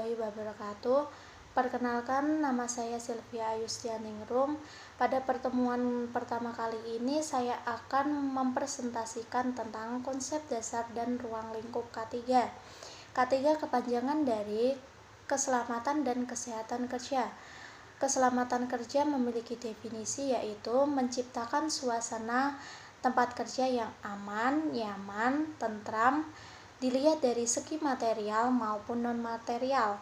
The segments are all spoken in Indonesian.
warahmatullahi wabarakatuh. Perkenalkan, nama saya Sylvia Ayustianingrum. Pada pertemuan pertama kali ini saya akan mempresentasikan tentang konsep dasar dan ruang lingkup K3. K3 kepanjangan dari keselamatan dan kesehatan kerja. Keselamatan kerja memiliki definisi, yaitu menciptakan suasana tempat kerja yang aman, nyaman, tentram, dilihat dari segi material maupun non-material.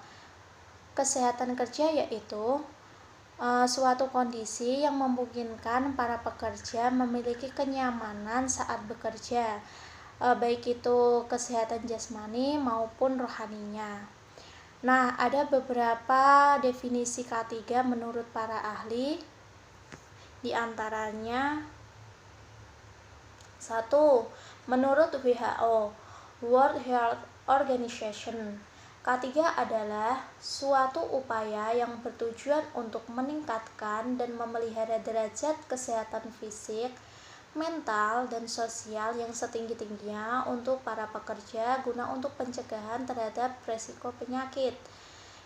Kesehatan kerja yaitu suatu kondisi yang memungkinkan para pekerja memiliki kenyamanan saat bekerja, baik itu kesehatan jasmani maupun rohaninya. Nah, ada beberapa definisi K3 menurut para ahli. Di antaranya 1. Menurut WHO, World Health Organization, K3 adalah suatu upaya yang bertujuan untuk meningkatkan dan memelihara derajat kesehatan fisik, mental, dan sosial yang setinggi-tingginya untuk para pekerja guna untuk pencegahan terhadap resiko penyakit.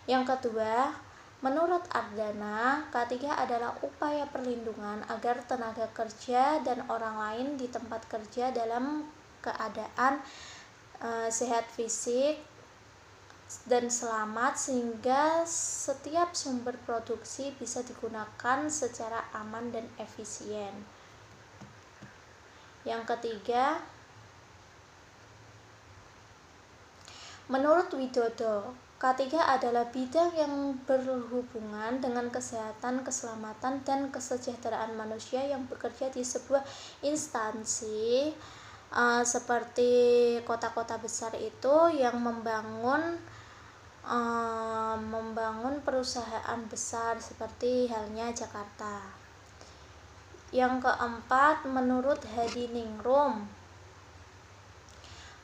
Yang kedua, menurut Ardana, K3 adalah upaya perlindungan agar tenaga kerja dan orang lain di tempat kerja dalam keadaan sehat fisik dan selamat, sehingga setiap sumber produksi bisa digunakan secara aman dan efisien. Yang ketiga, menurut Widodo, K3 adalah bidang yang berhubungan dengan kesehatan, keselamatan, dan kesejahteraan manusia yang bekerja di sebuah instansi seperti kota-kota besar itu yang membangun perusahaan besar seperti halnya Jakarta. Yang keempat, menurut Hadiningrum,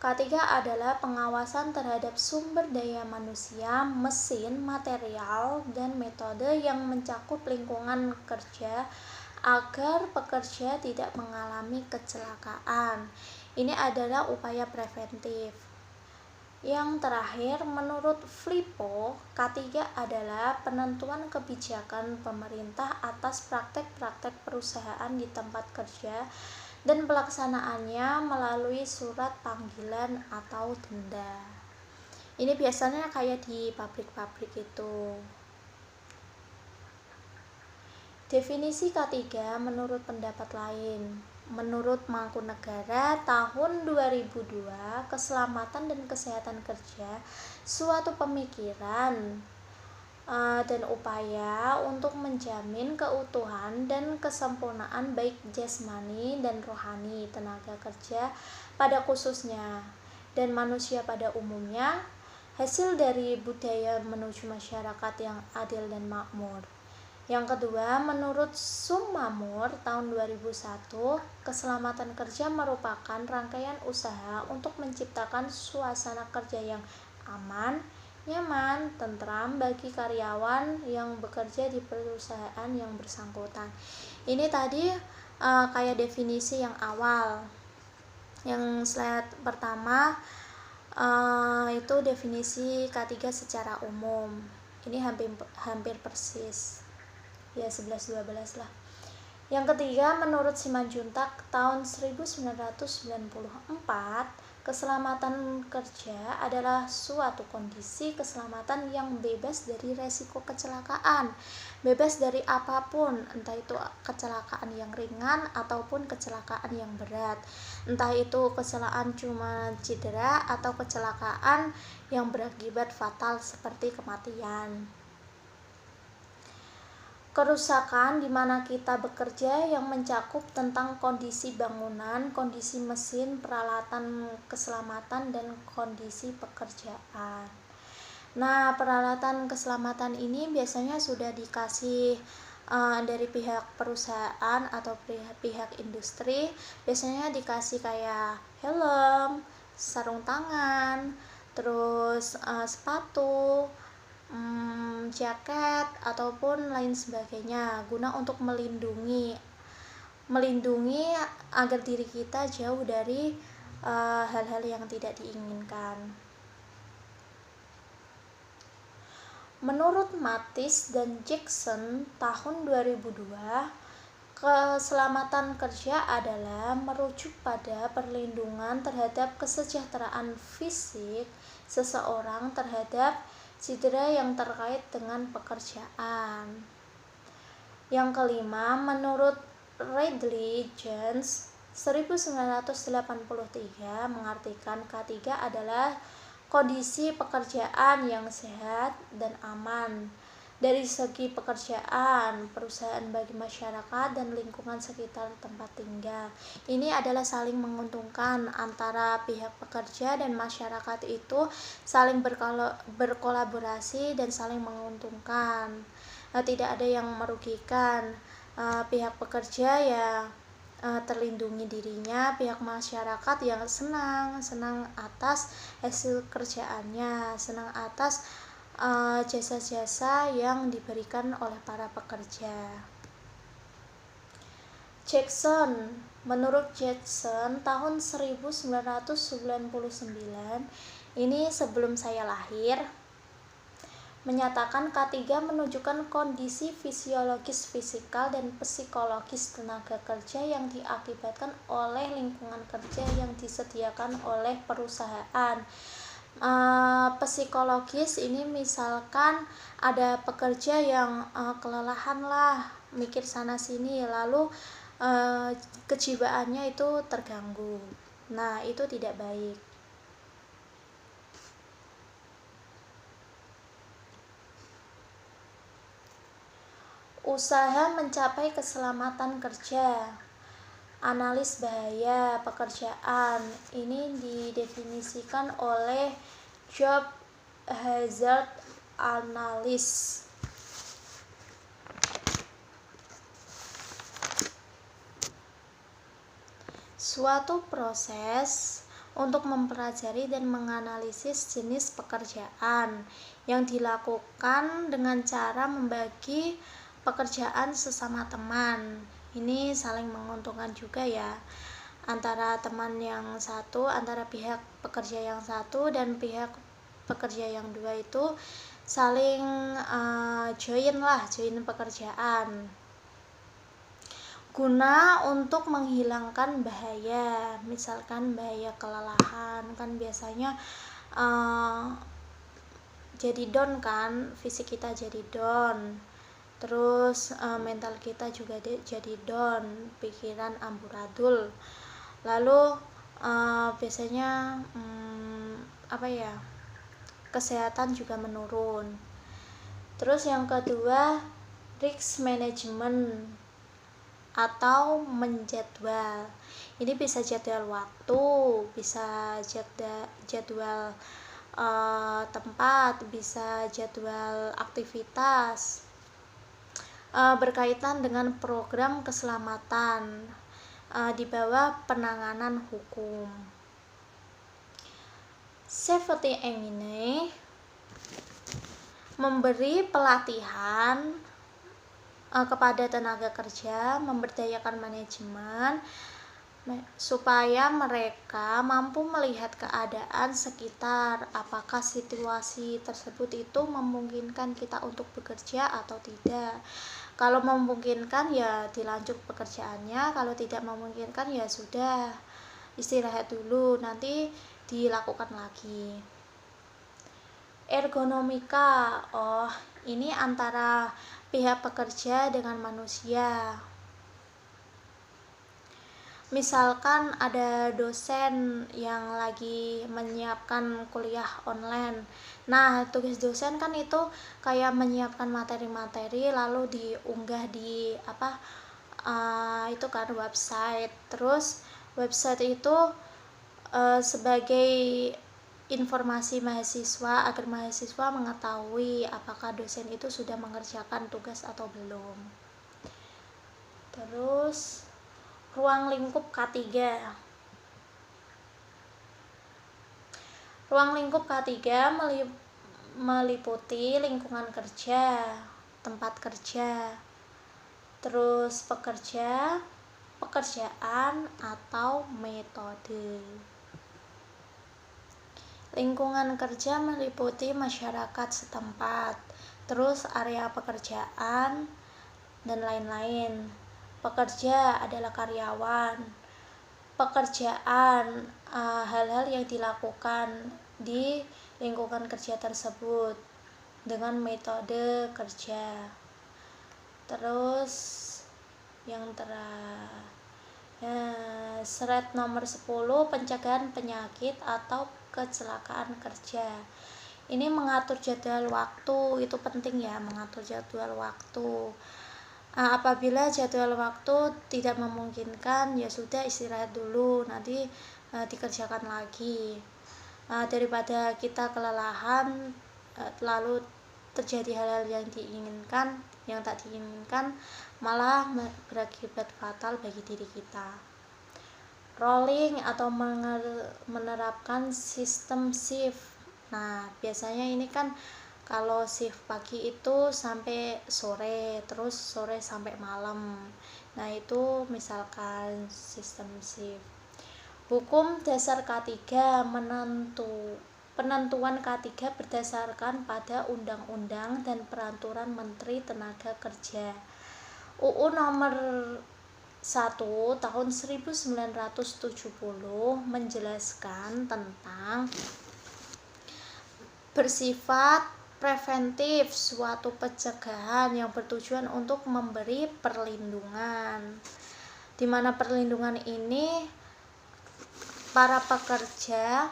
K3 adalah pengawasan terhadap sumber daya manusia, mesin, material, dan metode yang mencakup lingkungan kerja agar pekerja tidak mengalami kecelakaan. Ini adalah upaya preventif. Yang terakhir, menurut Flippo, K3 adalah penentuan kebijakan pemerintah atas praktek-praktek perusahaan di tempat kerja dan pelaksanaannya melalui surat panggilan atau denda. Ini biasanya kayak di pabrik-pabrik itu. Definisi K3 menurut pendapat lain. Menurut Mangkunegara tahun 2002, keselamatan dan kesehatan kerja suatu pemikiran dan upaya untuk menjamin keutuhan dan kesempurnaan baik jasmani dan rohani tenaga kerja pada khususnya dan manusia pada umumnya, hasil dari budaya menuju masyarakat yang adil dan makmur. Yang kedua, menurut Sumamur tahun 2001, keselamatan kerja merupakan rangkaian usaha untuk menciptakan suasana kerja yang aman, nyaman, tentram bagi karyawan yang bekerja di perusahaan yang bersangkutan. Ini tadi kayak definisi yang awal. Yang slide pertama itu definisi K3 secara umum. Ini hampir persis. Ya 11-12 lah. Yang ketiga, menurut Simanjuntak tahun 1994, keselamatan kerja adalah suatu kondisi keselamatan yang bebas dari resiko kecelakaan, bebas dari apapun, entah itu kecelakaan yang ringan ataupun kecelakaan yang berat, entah itu kecelakaan cuma cedera atau kecelakaan yang berakibat fatal seperti kematian. Kerusakan di mana kita bekerja yang mencakup tentang kondisi bangunan, kondisi mesin, peralatan keselamatan, dan kondisi pekerjaan. Nah, peralatan keselamatan ini biasanya sudah dikasih dari pihak perusahaan atau pihak industri. Biasanya dikasih kayak helm, sarung tangan, terus sepatu, jaket ataupun lain sebagainya guna untuk melindungi agar diri kita jauh dari hal-hal yang tidak diinginkan. Menurut Mattis dan Jackson tahun 2002, keselamatan kerja adalah merujuk pada perlindungan terhadap kesejahteraan fisik seseorang terhadap cedera yang terkait dengan pekerjaan. Yang kelima, menurut Radley Jones 1983, mengartikan K3 adalah kondisi pekerjaan yang sehat dan aman dari segi pekerjaan, perusahaan bagi masyarakat, dan lingkungan sekitar tempat tinggal. Ini adalah saling menguntungkan antara pihak pekerja dan masyarakat, itu saling berkolaborasi dan saling menguntungkan. Tidak ada yang merugikan. Pihak pekerja ya terlindungi dirinya, pihak masyarakat yang senang atas hasil kerjaannya, senang atas jasa-jasa yang diberikan oleh para pekerja. Menurut Jackson tahun 1999, ini sebelum saya lahir, menyatakan K3 menunjukkan kondisi fisiologis, fisikal, dan psikologis tenaga kerja yang diakibatkan oleh lingkungan kerja yang disediakan oleh perusahaan. Psikologis ini misalkan ada pekerja yang kelelahan lah, mikir sana sini, lalu kejiwaannya itu terganggu. Nah, itu tidak baik. Usaha mencapai keselamatan kerja. Analis bahaya pekerjaan ini didefinisikan oleh Job Hazard Analysis. Suatu proses untuk mempelajari dan menganalisis jenis pekerjaan yang dilakukan dengan cara membagi pekerjaan sesama teman. Ini saling menguntungkan juga ya, antara teman yang satu, antara pihak pekerja yang satu dan pihak pekerja yang dua itu saling join pekerjaan guna untuk menghilangkan bahaya, misalkan bahaya kelelahan, kan biasanya jadi down kan, fisik kita jadi down, terus mental kita juga jadi down, pikiran amburadul, lalu biasanya kesehatan juga menurun. Terus yang kedua, risk management atau menjadwal. Ini bisa jadwal waktu, bisa jadwal tempat, bisa jadwal aktivitas berkaitan dengan program keselamatan di bawah penanganan hukum. Safety ini memberi pelatihan kepada tenaga kerja, memberdayakan manajemen supaya mereka mampu melihat keadaan sekitar, apakah situasi tersebut itu memungkinkan kita untuk bekerja atau tidak. Kalau memungkinkan ya dilanjut pekerjaannya, kalau tidak memungkinkan ya sudah, istirahat dulu, nanti dilakukan lagi. Ergonomika, ini antara pihak pekerja dengan manusia. Misalkan ada dosen yang lagi menyiapkan kuliah online. Nah, tugas dosen kan itu kayak menyiapkan materi-materi lalu diunggah di itu kan website. Terus website itu sebagai informasi mahasiswa agar mahasiswa mengetahui apakah dosen itu sudah mengerjakan tugas atau belum. Terus ruang lingkup K3. Ruang lingkup K3 meliputi lingkungan kerja, tempat kerja, terus pekerjaan atau metode. Lingkungan kerja meliputi masyarakat setempat, terus area pekerjaan, dan lain-lain. Pekerja adalah karyawan. Pekerjaan, hal-hal yang dilakukan di lingkungan kerja tersebut dengan metode kerja. Terus yang slide nomor 10, pencegahan penyakit atau kecelakaan kerja. Ini mengatur jadwal waktu, itu penting ya, mengatur jadwal waktu. Apabila jadwal waktu tidak memungkinkan, ya sudah istirahat dulu, nanti dikerjakan lagi. Daripada kita kelelahan lalu terjadi hal-hal yang tak diinginkan, malah berakibat fatal bagi diri kita. Rolling atau menerapkan sistem shift. Nah, biasanya ini kan kalau shift pagi itu sampai sore, terus sore sampai malam. Nah, itu misalkan sistem shift. Hukum dasar K3 penentuan K3 berdasarkan pada undang-undang dan peraturan Menteri Tenaga Kerja. UU nomor 1 tahun 1970 menjelaskan tentang bersifat preventif, suatu pencegahan yang bertujuan untuk memberi perlindungan, di mana perlindungan ini para pekerja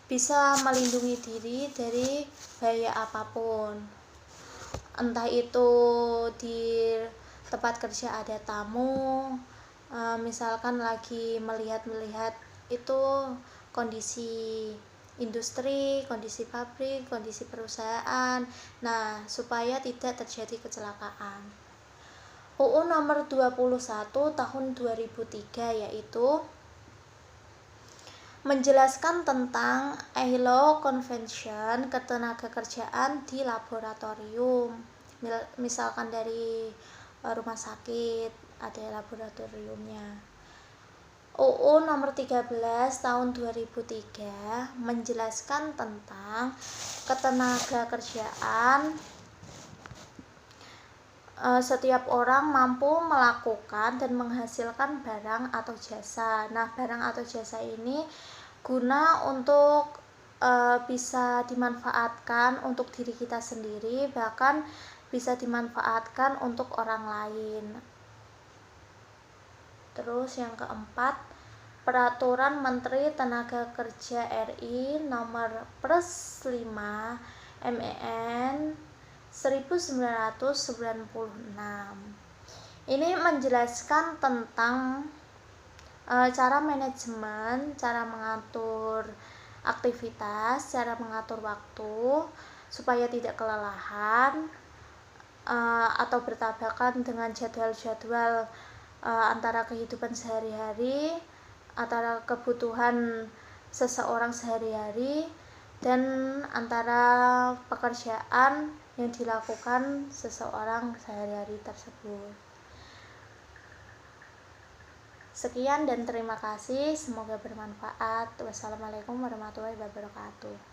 bisa melindungi diri dari bahaya apapun, entah itu di tempat kerja ada tamu, misalkan lagi melihat itu kondisi industri, kondisi pabrik, kondisi perusahaan. Nah, supaya tidak terjadi kecelakaan. UU nomor 21 tahun 2003 yaitu menjelaskan tentang ILO Convention ketenagakerjaan di laboratorium. Misalkan dari rumah sakit ada laboratoriumnya. UU nomor 13 tahun 2003 menjelaskan tentang ketenagakerjaan. Setiap orang mampu melakukan dan menghasilkan barang atau jasa. Nah, barang atau jasa ini guna untuk bisa dimanfaatkan untuk diri kita sendiri, bahkan bisa dimanfaatkan untuk orang lain. Terus yang keempat, Peraturan Menteri Tenaga Kerja RI nomor +5 MEN 1996. Ini menjelaskan tentang cara manajemen, cara mengatur aktivitas, cara mengatur waktu supaya tidak kelelahan atau bertabrakan dengan jadwal-jadwal antara kehidupan sehari-hari, antara kebutuhan seseorang sehari-hari, dan antara pekerjaan yang dilakukan seseorang sehari-hari tersebut. Sekian dan terima kasih, semoga bermanfaat. Wassalamualaikum warahmatullahi wabarakatuh.